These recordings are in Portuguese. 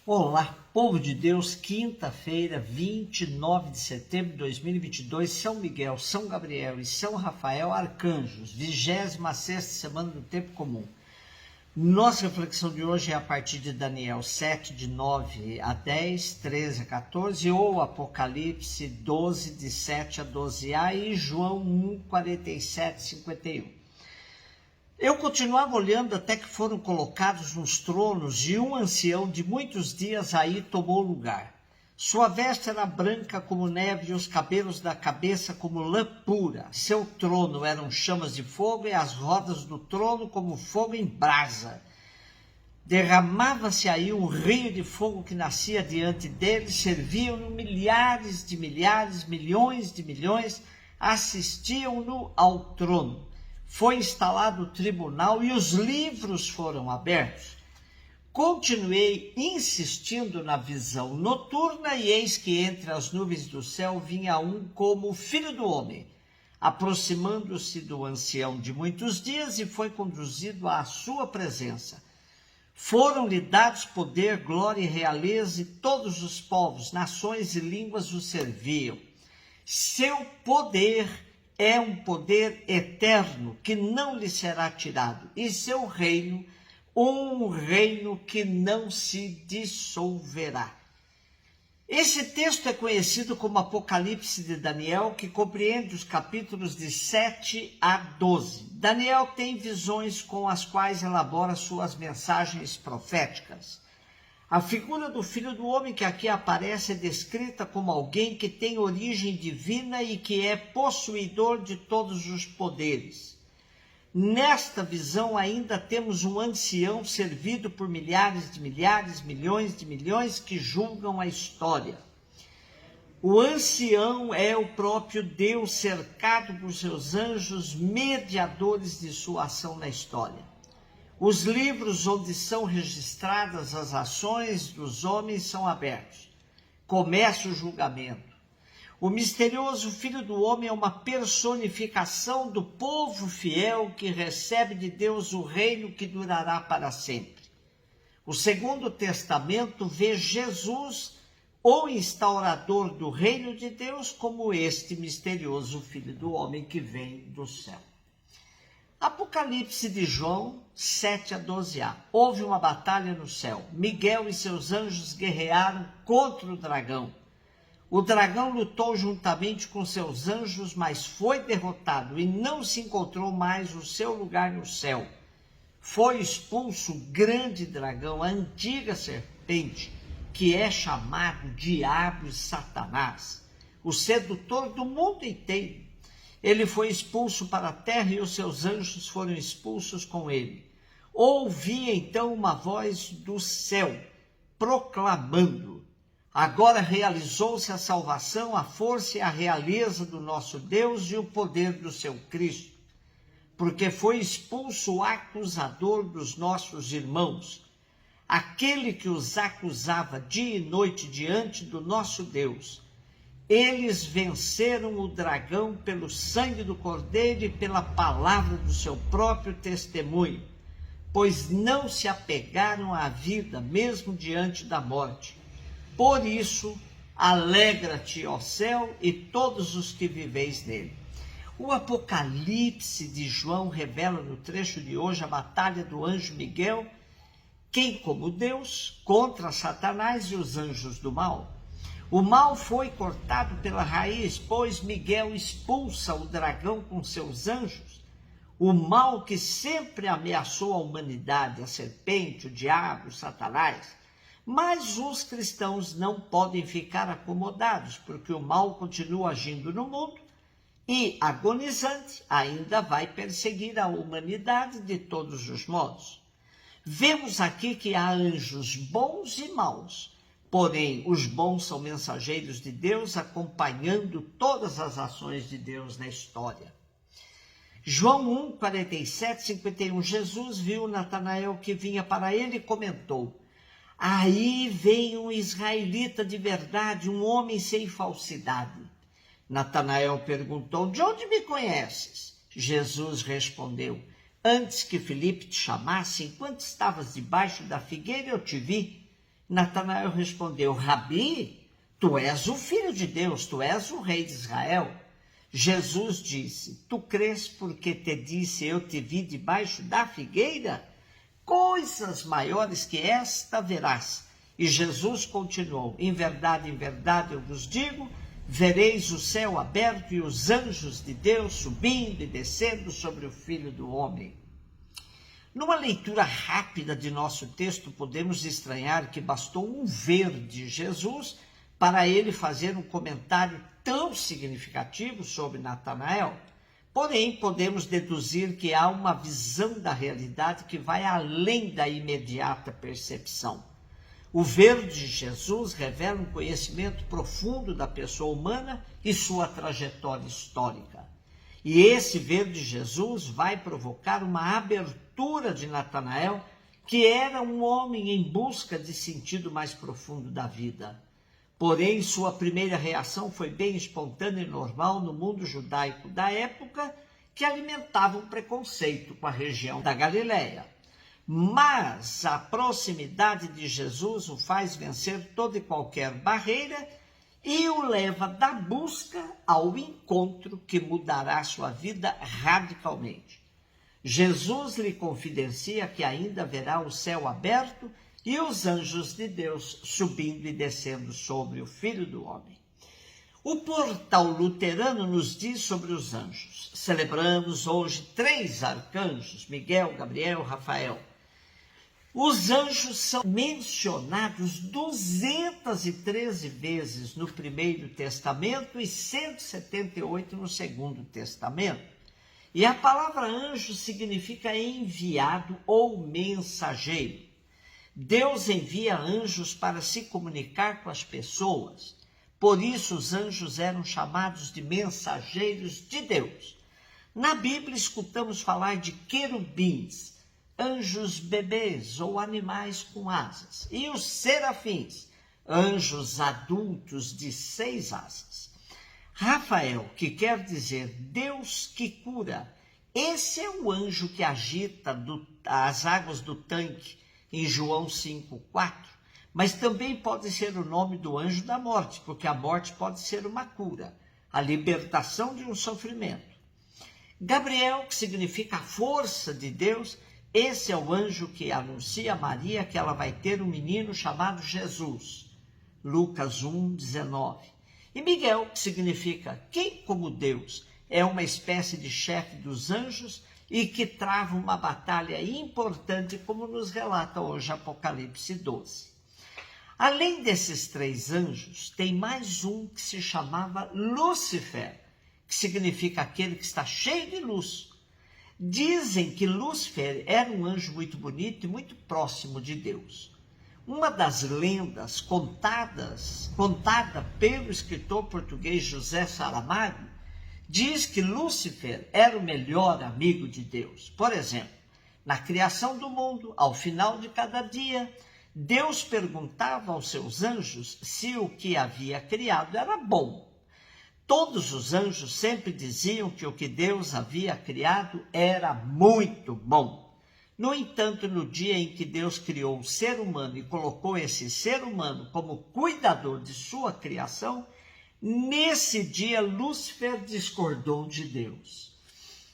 Olá, povo de Deus, quinta-feira, 29 de setembro de 2022, São Miguel, São Gabriel e São Rafael, arcanjos, 26ª semana do tempo comum. Nossa reflexão de hoje é a partir de Daniel 7, de 9 a 10, 13 a 14, ou Apocalipse 12, de 7 a 12a e João 1, 47, 51. Eu continuava olhando até que foram colocados nos tronos e um ancião de muitos dias aí tomou lugar. Sua veste era branca como neve e os cabelos da cabeça como lã pura. Seu trono eram chamas de fogo e as rodas do trono como fogo em brasa. Derramava-se aí um rio de fogo que nascia diante dele, serviam-no milhares de milhares, milhões de milhões, assistiam-no ao trono. Foi instalado o tribunal e os livros foram abertos. Continuei insistindo na visão noturna e eis que entre as nuvens do céu vinha um como o filho do homem, aproximando-se do ancião de muitos dias e foi conduzido à sua presença. Foram-lhe dados poder, glória e realeza e todos os povos, nações e línguas o serviam. Seu poder é um poder eterno que não lhe será tirado, e seu reino, um reino que não se dissolverá. Esse texto é conhecido como Apocalipse de Daniel, que compreende os capítulos de 7 a 12. Daniel tem visões com as quais elabora suas mensagens proféticas. A figura do Filho do Homem que aqui aparece é descrita como alguém que tem origem divina e que é possuidor de todos os poderes. Nesta visão ainda temos um ancião servido por milhares de milhares, milhões de milhões que julgam a história. O ancião é o próprio Deus cercado por seus anjos, mediadores de sua ação na história. Os livros onde são registradas as ações dos homens são abertos. Começa o julgamento. O misterioso Filho do Homem é uma personificação do povo fiel que recebe de Deus o reino que durará para sempre. O Segundo Testamento vê Jesus, o instaurador do reino de Deus, como este misterioso Filho do Homem que vem do céu. Apocalipse de João 7 a 12a. Houve uma batalha no céu. Miguel e seus anjos guerrearam contra o dragão. O dragão lutou juntamente com seus anjos, mas foi derrotado e não se encontrou mais o seu lugar no céu. Foi expulso o grande dragão, a antiga serpente, que é chamado Diabo e Satanás, o sedutor do mundo inteiro. Ele foi expulso para a terra e os seus anjos foram expulsos com ele. Ouvi então uma voz do céu, proclamando: agora realizou-se a salvação, a força e a realeza do nosso Deus e o poder do seu Cristo, porque foi expulso o acusador dos nossos irmãos, aquele que os acusava dia e noite diante do nosso Deus. Eles venceram o dragão pelo sangue do Cordeiro e pela palavra do seu próprio testemunho, pois não se apegaram à vida, mesmo diante da morte. Por isso, alegra-te, ó céu, e todos os que viveis nele. O Apocalipse de João revela no trecho de hoje a batalha do anjo Miguel, quem como Deus, contra Satanás e os anjos do mal. O mal foi cortado pela raiz, pois Miguel expulsa o dragão com seus anjos. O mal que sempre ameaçou a humanidade, a serpente, o diabo, Satanás. Mas os cristãos não podem ficar acomodados, porque o mal continua agindo no mundo e, agonizante, ainda vai perseguir a humanidade de todos os modos. Vemos aqui que há anjos bons e maus. Porém, os bons são mensageiros de Deus, acompanhando todas as ações de Deus na história. João 1, 47, 51. Jesus viu Natanael que vinha para ele e comentou: aí vem um israelita de verdade, um homem sem falsidade. Natanael perguntou: de onde me conheces? Jesus respondeu: antes que Filipe te chamasse, enquanto estavas debaixo da figueira, eu te vi. Natanael respondeu: Rabi, tu és o Filho de Deus, tu és o Rei de Israel. Jesus disse: Tu crês porque te disse, eu te vi debaixo da figueira? Coisas maiores que esta verás. E Jesus continuou: em verdade eu vos digo, vereis o céu aberto e os anjos de Deus subindo e descendo sobre o Filho do Homem. Numa leitura rápida de nosso texto, podemos estranhar que bastou um ver de Jesus para ele fazer um comentário tão significativo sobre Natanael. Porém, podemos deduzir que há uma visão da realidade que vai além da imediata percepção. O ver de Jesus revela um conhecimento profundo da pessoa humana e sua trajetória histórica. E esse ver de Jesus vai provocar uma abertura de Natanael, que era um homem em busca de sentido mais profundo da vida. Porém, sua primeira reação foi bem espontânea e normal no mundo judaico da época, que alimentava um preconceito com a região da Galileia. Mas a proximidade de Jesus o faz vencer toda e qualquer barreira e o leva da busca ao encontro que mudará sua vida radicalmente. Jesus lhe confidencia que ainda verá o céu aberto e os anjos de Deus subindo e descendo sobre o Filho do Homem. O portal luterano nos diz sobre os anjos. Celebramos hoje 3 arcanjos, Miguel, Gabriel, Rafael. Os anjos são mencionados 213 vezes no Primeiro Testamento e 178 no Segundo Testamento. E a palavra anjo significa enviado ou mensageiro. Deus envia anjos para se comunicar com as pessoas. Por isso os anjos eram chamados de mensageiros de Deus. Na Bíblia escutamos falar de querubins, anjos bebês ou animais com asas, e os serafins, anjos adultos de 6 asas. Rafael, que quer dizer Deus que cura, esse é o anjo que agita as águas do tanque em João 5,4, mas também pode ser o nome do anjo da morte, porque a morte pode ser uma cura, a libertação de um sofrimento. Gabriel, que significa a força de Deus, esse é o anjo que anuncia a Maria que ela vai ter um menino chamado Jesus. Lucas 1,19. E Miguel, que significa quem como Deus, é uma espécie de chefe dos anjos e que trava uma batalha importante, como nos relata hoje Apocalipse 12. Além desses 3 anjos, tem mais um que se chamava Lúcifer, que significa aquele que está cheio de luz. Dizem que Lúcifer era um anjo muito bonito e muito próximo de Deus. Uma das lendas contada pelo escritor português José Saramago diz que Lúcifer era o melhor amigo de Deus. Por exemplo, na criação do mundo, ao final de cada dia, Deus perguntava aos seus anjos se o que havia criado era bom. Todos os anjos sempre diziam que o que Deus havia criado era muito bom. No entanto, no dia em que Deus criou o ser humano e colocou esse ser humano como cuidador de sua criação, nesse dia Lúcifer discordou de Deus.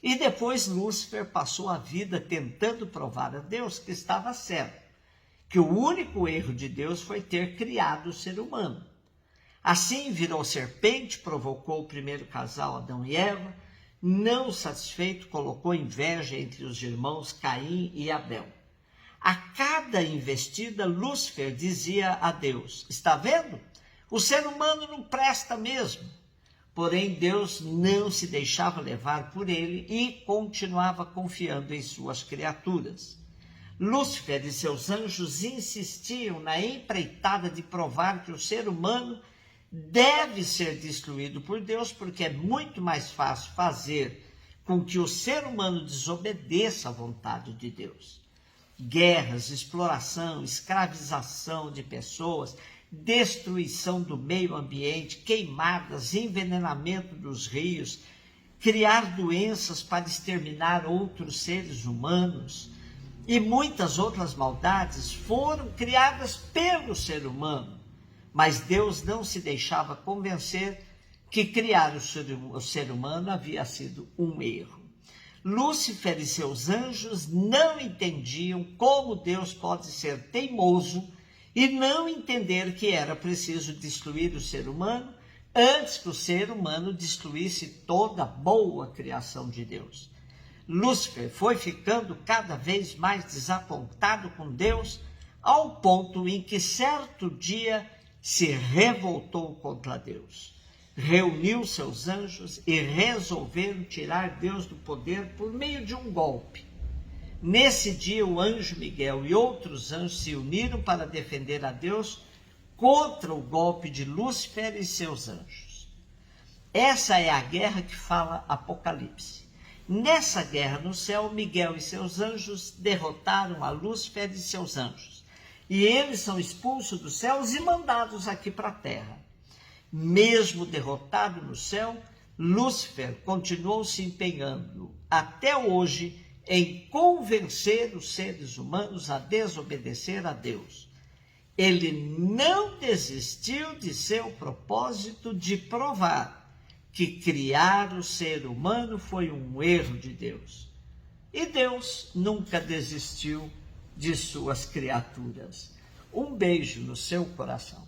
E depois Lúcifer passou a vida tentando provar a Deus que estava certo, que o único erro de Deus foi ter criado o ser humano. Assim virou serpente, provocou o primeiro casal, Adão e Eva. Não satisfeito, colocou inveja entre os irmãos Caim e Abel. A cada investida, Lúcifer dizia a Deus: está vendo? O ser humano não presta mesmo. Porém, Deus não se deixava levar por ele e continuava confiando em suas criaturas. Lúcifer e seus anjos insistiam na empreitada de provar que o ser humano deve ser destruído por Deus, porque é muito mais fácil fazer com que o ser humano desobedeça à vontade de Deus. Guerras, exploração, escravização de pessoas, destruição do meio ambiente, queimadas, envenenamento dos rios, criar doenças para exterminar outros seres humanos, E muitas outras maldades foram criadas pelo ser humano, mas Deus não se deixava convencer que criar o ser humano havia sido um erro. Lúcifer e seus anjos não entendiam como Deus pode ser teimoso e não entender que era preciso destruir o ser humano antes que o ser humano destruísse toda a boa criação de Deus. Lúcifer foi ficando cada vez mais desapontado com Deus, ao ponto em que certo dia se revoltou contra Deus. Reuniu seus anjos e resolveram tirar Deus do poder por meio de um golpe. Nesse dia, o anjo Miguel e outros anjos se uniram para defender a Deus contra o golpe de Lúcifer e seus anjos. Essa é a guerra que fala Apocalipse. Nessa guerra no céu, Miguel e seus anjos derrotaram a Lúcifer e seus anjos. E eles são expulsos dos céus e mandados aqui para a terra. Mesmo derrotado no céu, Lúcifer continuou se empenhando até hoje em convencer os seres humanos a desobedecer a Deus. Ele não desistiu de seu propósito de provar que criar o ser humano foi um erro de Deus. E Deus nunca desistiu de suas criaturas. Um beijo no seu coração.